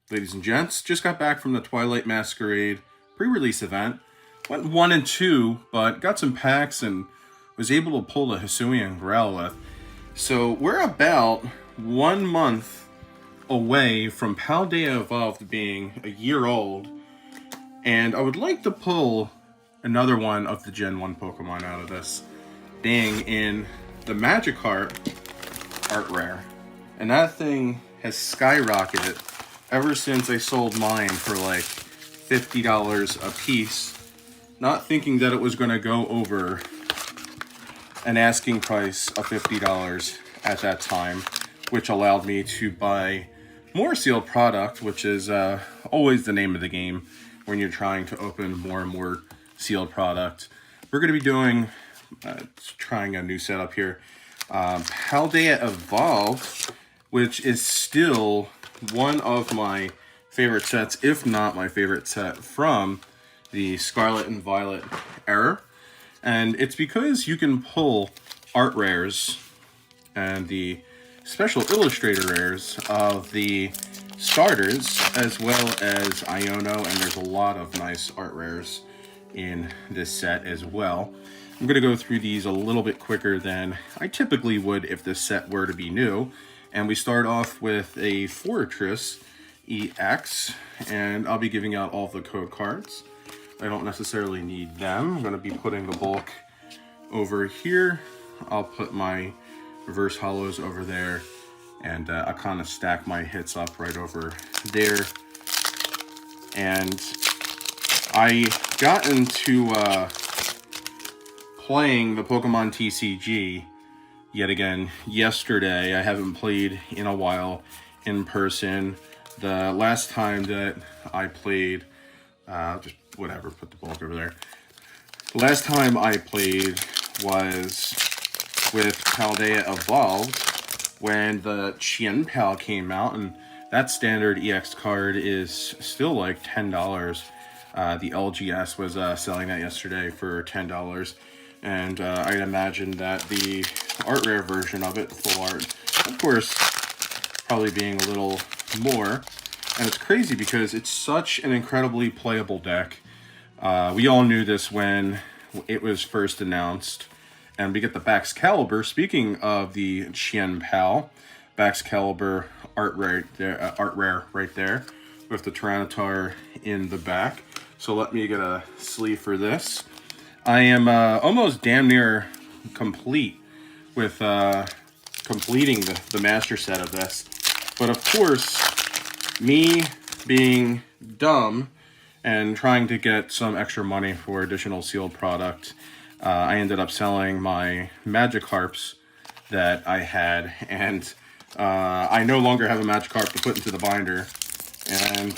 Ladies and gents, just got back from the Twilight Masquerade pre-release event. Went 1 and 2, but got some packs and was able to pull the Hisuian Growlithe. So we're about 1 month away from Paldea Evolved being a year old, and I would like to pull another one of the Gen 1 Pokemon out of this, being in the Magikarp Art Rare. And that thing has skyrocketed ever since I sold mine for like $50 a piece, not thinking that it was going to go over an asking price of $50 at that time, which allowed me to buy more sealed product, which is always the name of the game when you're trying to open more and more sealed product. We're going to be doing, trying a new setup here, Paldea Evolved, which is still one of my favorite sets, if not my favorite set from the Scarlet and Violet era. And it's because you can pull art rares and the special illustrator rares of the starters as well as Iono, and there's a lot of nice art rares in this set as well. I'm going to go through these a little bit quicker than I typically would if this set were to be new. And we start off with a Fortress EX, and I'll be giving out all of the code cards. I don't necessarily need them. I'm going to be putting the bulk over here. I'll put my reverse hollows over there, and I'll kind of stack my hits up right over there. And I got into playing the Pokemon TCG yet again yesterday. I haven't played in a while in person. The last time that I played, just whatever, put the bulk over there. The last time I played was with Paldea Evolved when the Chien-Pal came out, and that standard EX card is still like $10. The LGS was selling that yesterday for $10. And I'd imagine that the art rare version of it, full art, of course, probably being a little more. And it's crazy because it's such an incredibly playable deck. We all knew this when it was first announced. And we get the Baxcalibur. Speaking of the Chien-Pal, Baxcalibur art rare right there with the Tyranitar in the back. So let me get a sleeve for this. I am almost damn near complete with completing the master set of this. But of course, me being dumb and trying to get some extra money for additional sealed product, I ended up selling my Magikarps that I had. And I no longer have a Magikarp to put into the binder. And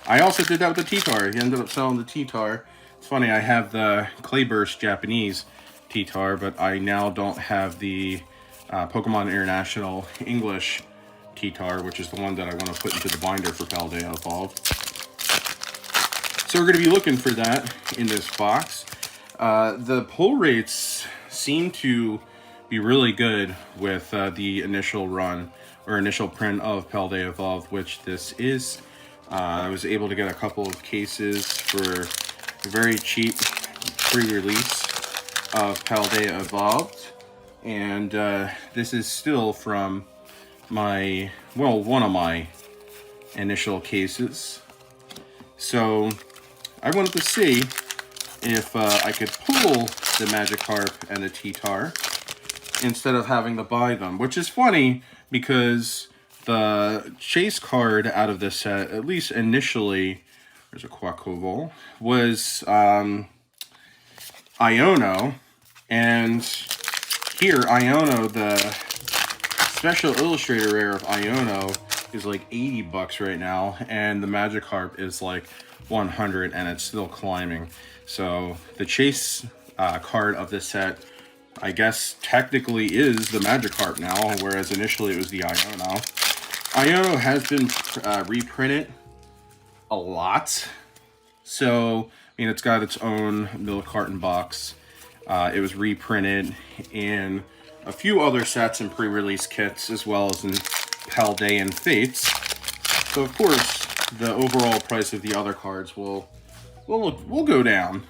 I also did that with the T-Tar. He ended up selling the T-Tar. It's funny, I have the Clayburst Japanese T-Tar, but I now don't have the Pokemon International English T-Tar, which is the one that I want to put into the binder for Paldea Evolved. So we're going to be looking for that in this box. The pull rates seem to be really good with the initial run, or initial print of Paldea Evolved, which this is. I was able to get a couple of cases for very cheap pre-release of Paldea Evolved, and this is still from my, well, one of my initial cases. So I wanted to see if I could pull the Magikarp and the T-Tar instead of having to buy them, which is funny because the chase card out of this set, at least initially, there's a Quaquaval, was Iono, and here Iono, the special illustrator rare of Iono, is like $80 right now, and the Magikarp is like 100, and it's still climbing. So the chase card of this set, I guess, technically is the Magikarp now, whereas initially it was the Iono. Iono has been reprinted a lot. So, I mean, it's got its own milk carton box. It was reprinted in a few other sets and pre-release kits, as well as in Paldean Fates. So of course, the overall price of the other cards will go down.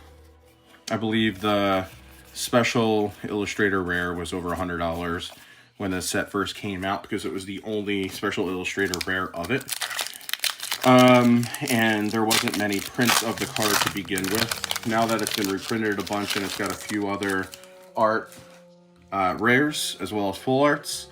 I believe the Special Illustrator Rare was over $100 when the set first came out because it was the only Special Illustrator Rare of it. And there wasn't many prints of the card to begin with. Now that it's been reprinted a bunch and it's got a few other art rares as well as full arts,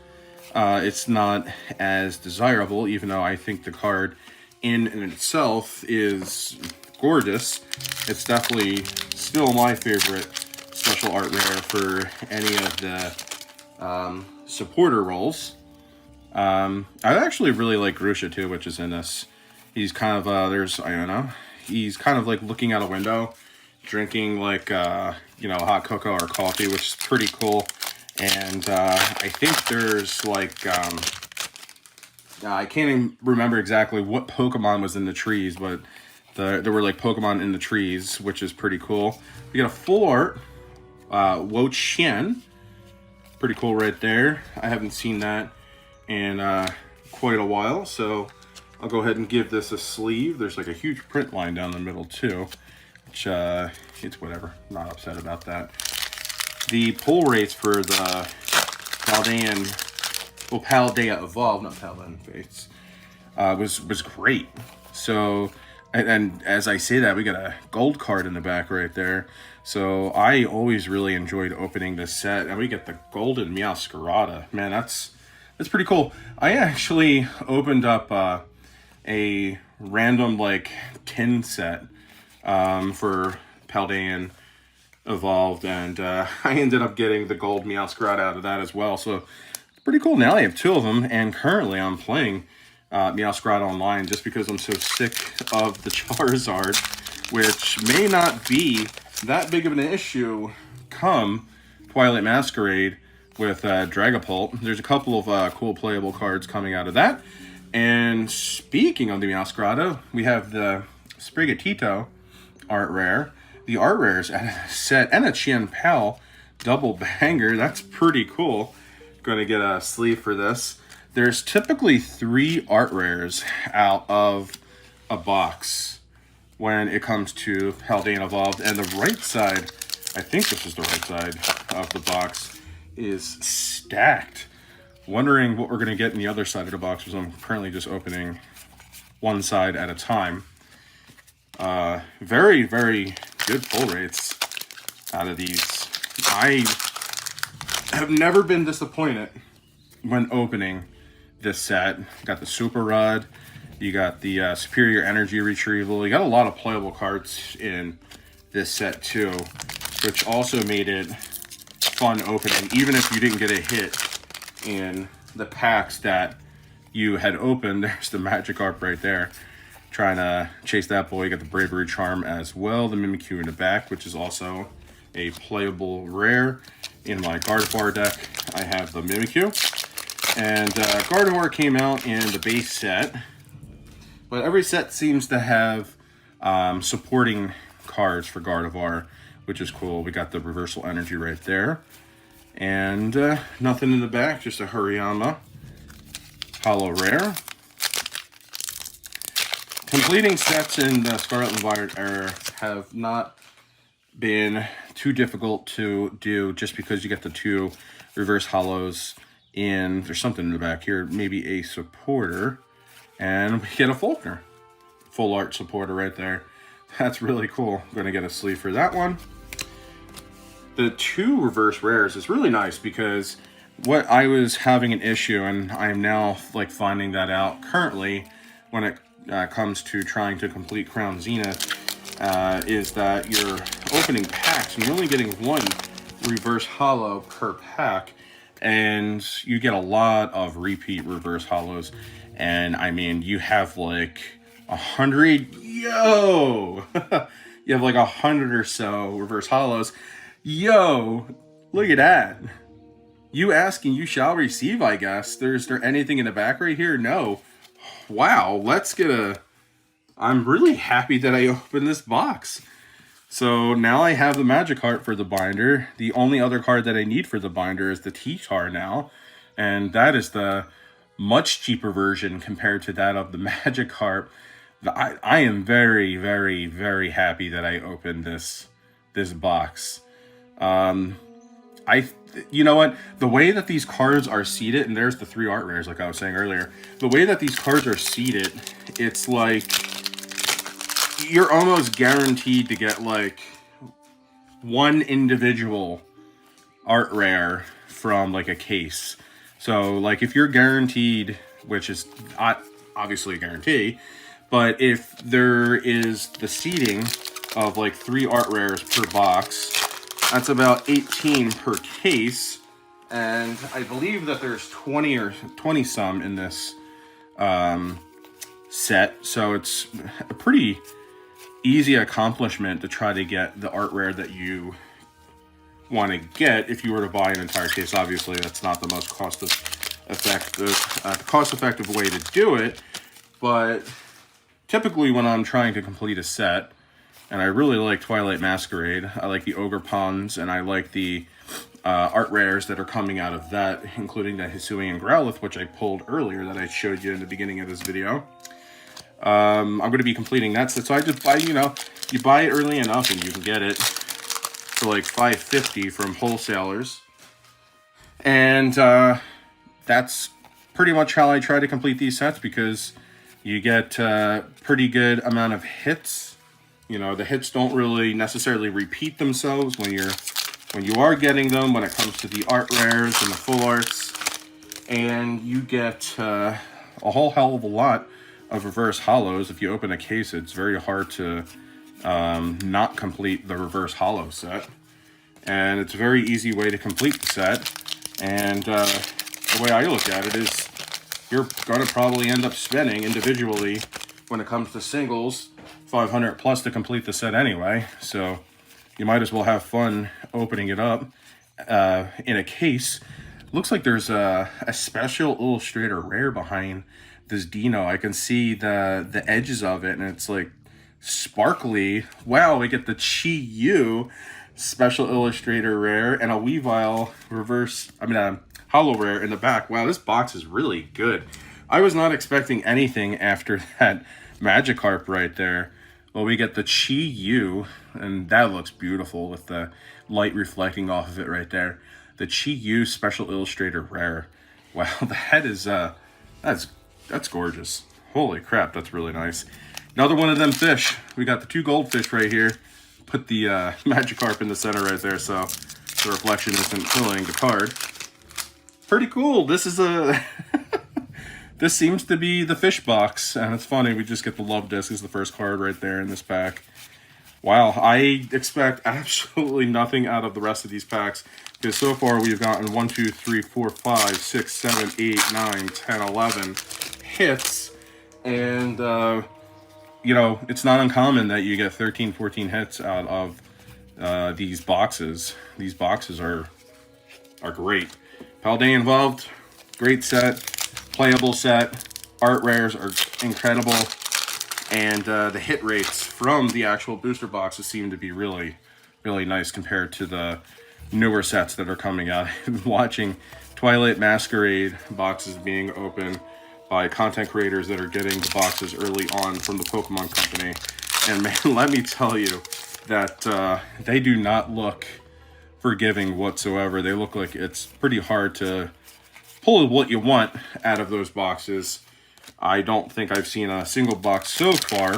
it's not as desirable, even though I think the card in itself is gorgeous. It's definitely still my favorite special art rare for any of the supporter roles. I actually really like Grusha too, which is in this. He's kind of, I don't know, he's kind of like looking out a window, drinking like, hot cocoa or coffee, which is pretty cool. And I think there's like, I can't even remember exactly what Pokemon was in the trees, but there were like Pokemon in the trees, which is pretty cool. We got a full art, Wo Qian. Pretty cool right there. I haven't seen that in quite a while, so I'll go ahead and give this a sleeve. There's like a huge print line down the middle too, which it's whatever. I'm not upset about that. The pull rates for the Paldea Evolved, not Paldean Fates, was great. So, and as I say that, we got a gold card in the back right there. So I always really enjoyed opening this set, and we get the golden Meowscarada. Man, that's pretty cool. I actually opened up a random like tin set for Paldean Evolved, and I ended up getting the gold Meowscarada out of that as well. So it's pretty cool. Now I have two of them, and currently I'm playing Meowscarada online just because I'm so sick of the Charizard, which may not be that big of an issue come Twilight Masquerade with Dragapult. There's a couple of cool playable cards coming out of that. And speaking of the Meowscarada, we have the Sprigatito art rare. The art rares set and a Chien Pal double banger. That's pretty cool. Going to get a sleeve for this. There's typically 3 art rares out of a box when it comes to Paldean Evolved, and the right side, I think this is the right side of the box, is stacked. Wondering what we're going to get in the other side of the box, because I'm currently just opening one side at a time. Very, very good pull rates out of these. I have never been disappointed when opening this set. Got the Super Rod, you got the Superior Energy Retrieval. You got a lot of playable cards in this set too, which also made it fun opening, even if you didn't get a hit in the packs that you had opened. There's the Magikarp right there, trying to chase that boy. You got the Bravery Charm as well, the Mimikyu in the back, which is also a playable rare. In my Gardevoir deck, I have the Mimikyu. And Gardevoir came out in the base set, but every set seems to have supporting cards for Gardevoir, which is cool. We got the Reversal Energy right there. And nothing in the back, just a Hariyama Holo Rare. Completing sets in the Scarlet and Violet era have not been too difficult to do, just because you get the 2 reverse holos in. There's something in the back here, maybe a supporter, and we get a Faulkner full art supporter right there. That's really cool. I'm going to get a sleeve for that one. The 2 reverse rares is really nice, because what I was having an issue, and I'm now like finding that out currently when it comes to trying to complete Crown Zenith, is that you're opening packs and you're only getting 1 reverse holo per pack, and you get a lot of repeat reverse holos. And I mean, you have like 100, yo, you have like 100 or so reverse holos. Yo, look at that. You ask and you shall receive, I guess. Is there anything in the back right here? No. Wow, let's get a... I'm really happy that I opened this box. So now I have the Magikarp for the binder. The only other card that I need for the binder is the T-Tar now. And that is the much cheaper version compared to that of the Magikarp. I am very, very, very happy that I opened this box. You know what? The way that these cards are seated, and there's the 3 art rares, like I was saying earlier. The way that these cards are seated, it's like you're almost guaranteed to get like one individual art rare from like a case. So like if you're guaranteed, which is not obviously a guarantee, but if there is the seating of like 3 art rares per box, that's about 18 per case. And I believe that there's 20 or 20 some in this set. So it's a pretty easy accomplishment to try to get the art rare that you want to get. If you were to buy an entire case, obviously that's not the most cost-effective way to do it, but typically when I'm trying to complete a set, and I really like Twilight Masquerade, I like the Ogre Pawns, and I like the art rares that are coming out of that, including the Hisuian Growlithe, which I pulled earlier that I showed you in the beginning of this video. I'm going to be completing that set, so I just buy, you buy it early enough and you can get it for like $5.50 from wholesalers. And that's pretty much how I try to complete these sets, because you get a pretty good amount of hits. The hits don't really necessarily repeat themselves when you are getting them, when it comes to the art rares and the full arts. And you get a whole hell of a lot of reverse hollows. If you open a case, it's very hard to not complete the reverse hollow set. And it's a very easy way to complete the set. And the way I look at it is you're going to probably end up spending individually, when it comes to singles, $500 plus to complete the set anyway. So you might as well have fun opening it up in a case. Looks like there's a special illustrator rare behind this Dino. I can see the edges of it, and it's like sparkly. Wow, we get the Chi-Yu special illustrator rare and a Weavile hollow rare in the back. Wow, this box is really good. I was not expecting anything after that Magikarp right there. Well, we get the Chi-Yu, and that looks beautiful with the light reflecting off of it right there. The Chi-Yu special illustrator rare. Wow, that is that's gorgeous. Holy crap, that's really nice. Another one of them fish. We got the 2 goldfish right here. Put the Magikarp in the center right there, so the reflection isn't killing the card. Pretty cool. This is a this seems to be the fish box, and it's funny, we just get the love disc as the first card right there in this pack. Wow, I expect absolutely nothing out of the rest of these packs, because so far we've gotten 1, 2, 3, 4, 5, 6, 7, 8, 9, 10, 11 hits, and it's not uncommon that you get 13, 14 hits out of these boxes. These boxes are great. Paldea involved, great set, playable set, art rares are incredible, and the hit rates from the actual booster boxes seem to be really, really nice compared to the newer sets that are coming out. I've been watching Twilight Masquerade boxes being opened by content creators that are getting the boxes early on from the Pokemon Company, and man, let me tell you that they do not look forgiving whatsoever. They look like it's pretty hard to pull what you want out of those boxes. I don't think I've seen a single box so far,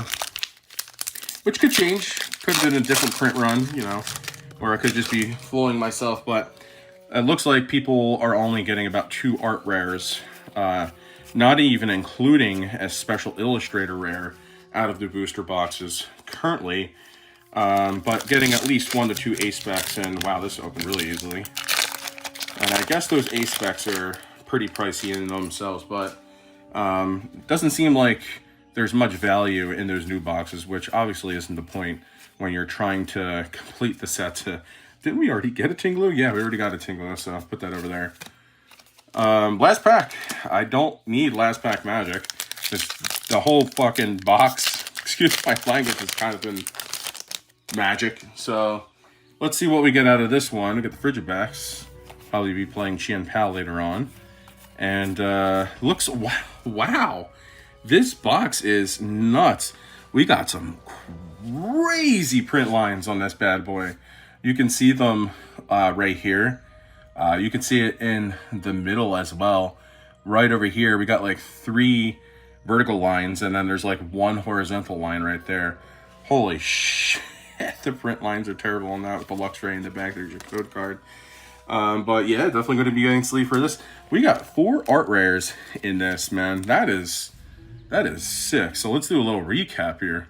which could change. Could have been a different print run, or I could just be fooling myself, but it looks like people are only getting about 2 art rares, not even including a special illustrator rare out of the booster boxes currently. But getting at least 1 to 2 A-specs, and wow, this opened really easily. And I guess those A-specs are pretty pricey in themselves, but it doesn't seem like there's much value in those new boxes, which obviously isn't the point when you're trying to complete the set. Didn't we already get a Tinglu? Yeah, we already got a Tinglu, so I'll put that over there. Last pack. I don't need last pack magic. The whole fucking box, excuse my language, has kind of been magic. So let's see what we get out of this one. We get the Frigibacks. Probably be playing Chien Pal later on. And looks, wow, this box is nuts. We got some crazy print lines on this bad boy. You can see them right here. You can see it in the middle as well. Right over here, we got like 3 vertical lines, and then there's like 1 horizontal line right there. Holy shit, the print lines are terrible on that with the Luxray in the back. There's your code card. But yeah, definitely going to be getting sleeve for this. We got 4 art rares in this, man. That is sick. So let's do a little recap here.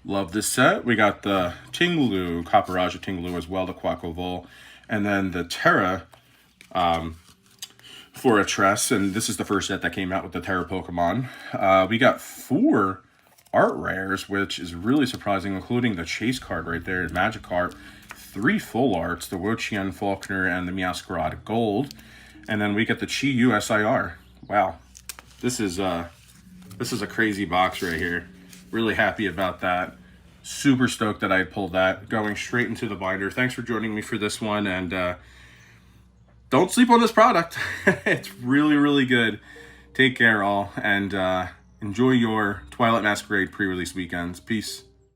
Love this set. We got the Tinglu, Copperajah Tinglu as well, the Quaco Vol, and then the Terra for a Tress. And this is the first set that came out with the Terra Pokemon. We got 4 art rares, which is really surprising, including the chase card right there, Magikarp. 3 full arts, the Wochien Faulkner and the Meowscarada Gold. And then we get the Chi USIR. Wow. This is a crazy box right here. Really happy about that. Super stoked that I pulled that. Going straight into the binder. Thanks for joining me for this one. And don't sleep on this product. It's really, really good. Take care, all. And enjoy your Twilight Masquerade pre-release weekends. Peace.